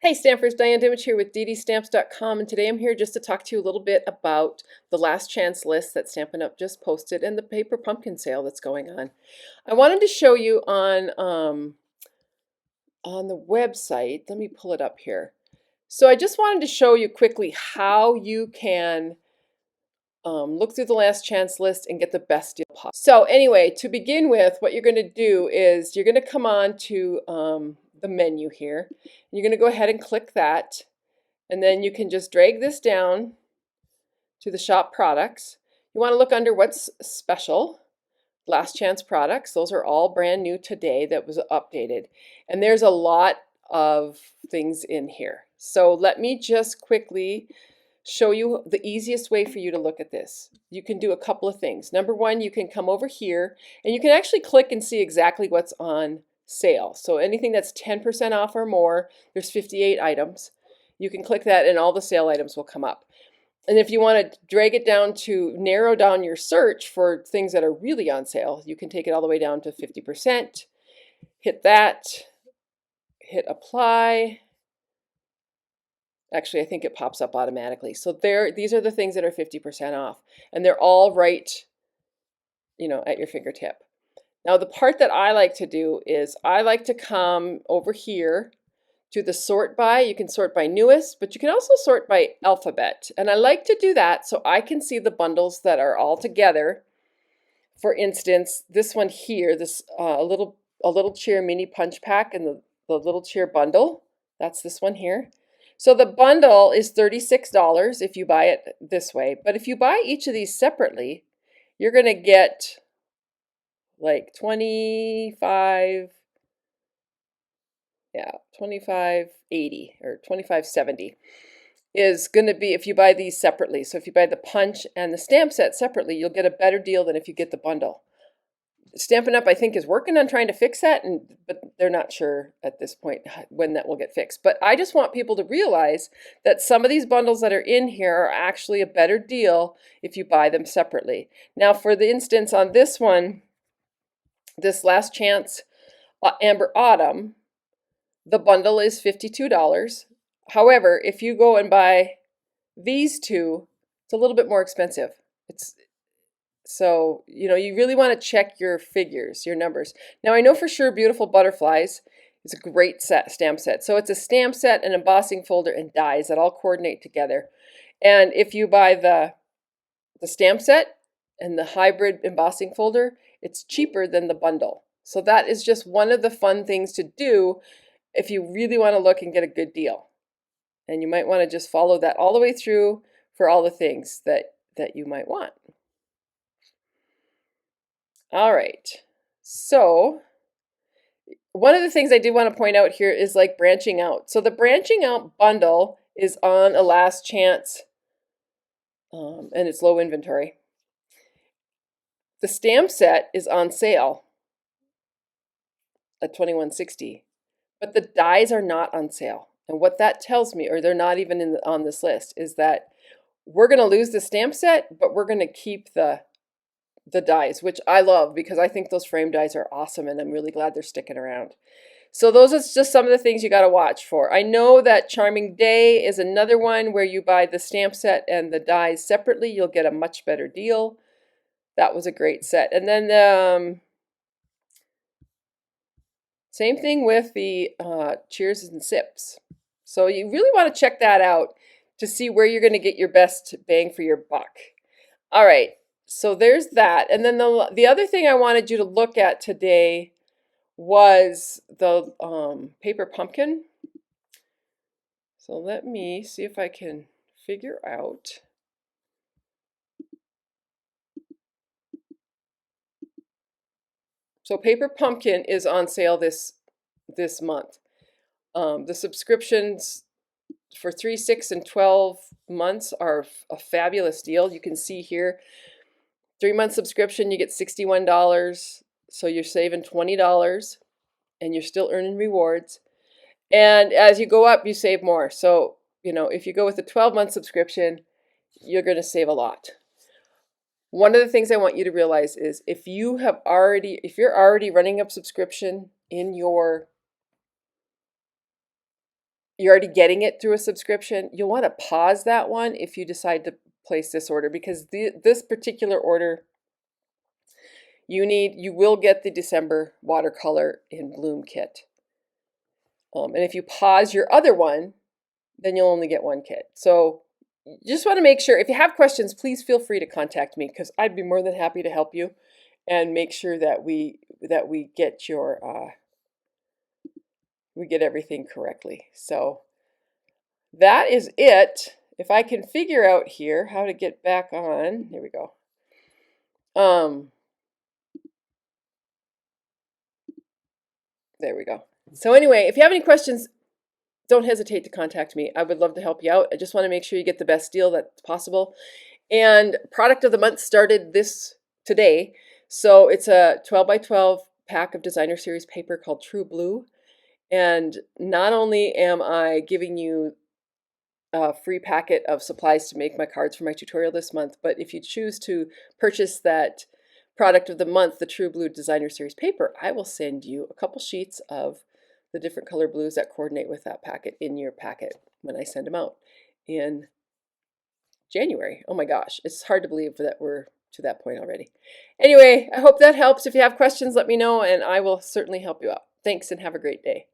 Hey Stampers, Diane Dimich here with DDStamps.com, and today I'm here just to talk to you a little bit about the last chance list that Stampin' Up! Just posted and the paper pumpkin sale that's going on. I wanted to show you on the website. Let me pull it up here. So I just wanted to show you quickly how you can look through the last chance list and get the best deal possible. So anyway, to begin with, what you're going to do is you're going to come on to the menu here. You're going to go ahead and click that, and then you can just drag this down to the shop products. You want to look under what's special, last chance products. Those are all brand new today that was updated. And there's a lot of things in here. So let me just quickly show you the easiest way for you to look at this. You can do a couple of things. Number one, you can come over here and you can actually click and see exactly what's on sale. So anything that's 10% off or more, there's 58 items. You can click that and all the sale items will come up. And if you want to drag it down to narrow down your search for things that are really on sale, you can take it all the way down to 50%. Hit that, hit apply. Actually, I think it pops up automatically. So these are the things that are 50% off, and they're all right, at your fingertip. Now, the part that I like to do is I like to come over here to the sort by. You can sort by newest, but you can also sort by alphabet. And I like to do that so I can see the bundles that are all together. For instance, this one here, this a little cheer mini punch pack and the little cheer bundle. That's this one here. So the bundle is $36 if you buy it this way. But if you buy each of these separately, you're going to get like 25.80 or 25.70 is going to be if you buy these separately. So if you buy the punch and the stamp set separately, you'll get a better deal than if you get the bundle. Stampin' Up! I think is working on trying to fix that, but they're not sure at this point when that will get fixed. But I just want people to realize that some of these bundles that are in here are actually a better deal if you buy them separately. Now, for the instance on this one, this last chance Amber Autumn, the bundle is $52. However, if you go and buy these two, it's a little bit more expensive. So, you really want to check your figures, your numbers. Now, I know for sure Beautiful Butterflies is a great stamp set. So it's a stamp set, an embossing folder, and dies that all coordinate together. And if you buy the stamp set and the hybrid embossing folder, it's cheaper than the bundle. So that is just one of the fun things to do if you really want to look and get a good deal. And you might want to just follow that all the way through for all the things that you might want. All right, so one of the things I did want to point out here is like branching out. So the branching out bundle is on a last chance and it's low inventory. The stamp set is on sale at $21.60, but the dies are not on sale. And what that tells me, or they're not even on this list, is that we're going to lose the stamp set, but we're going to keep the dies, which I love because I think those frame dies are awesome and I'm really glad they're sticking around. So those are just some of the things you got to watch for. I know that Charming Day is another one where you buy the stamp set and the dies separately, you'll get a much better deal. That was a great set. And then same thing with the cheers and sips. So you really want to check that out to see where you're going to get your best bang for your buck. All right. So there's that. And then the other thing I wanted you to look at today was the paper pumpkin. So let me see if I can figure out. So paper pumpkin is on sale this month. The subscriptions for 3, 6, and 12 months are a fabulous deal. You can see here, 3-month subscription, you get $61, so you're saving $20, and you're still earning rewards. And as you go up, you save more. So, if you go with a 12-month subscription, you're going to save a lot. One of the things I want you to realize is if you're already running a subscription in your you're already getting it through a subscription, you'll want to pause that one if you decide to place this order, because this particular order, you will get the December watercolor in bloom kit. And if you pause your other one, then you'll only get one kit. So you just want to make sure, if you have questions, please feel free to contact me, because I'd be more than happy to help you and make sure that we get we get everything correctly. So that is it. If I can figure out here how to get back on, here we go. There we go. So anyway, if you have any questions, don't hesitate to contact me. I would love to help you out. I just want to make sure you get the best deal that's possible. And product of the month started today. So it's a 12 by 12 pack of designer series paper called True Blue. And not only am I giving you a free packet of supplies to make my cards for my tutorial this month, but if you choose to purchase that product of the month, the True Blue designer series paper, I will send you a couple sheets of the different color blues that coordinate with that packet in your packet when I send them out in January. Oh my gosh, it's hard to believe that we're to that point already. Anyway, I hope that helps. If you have questions, let me know and I will certainly help you out. Thanks and have a great day.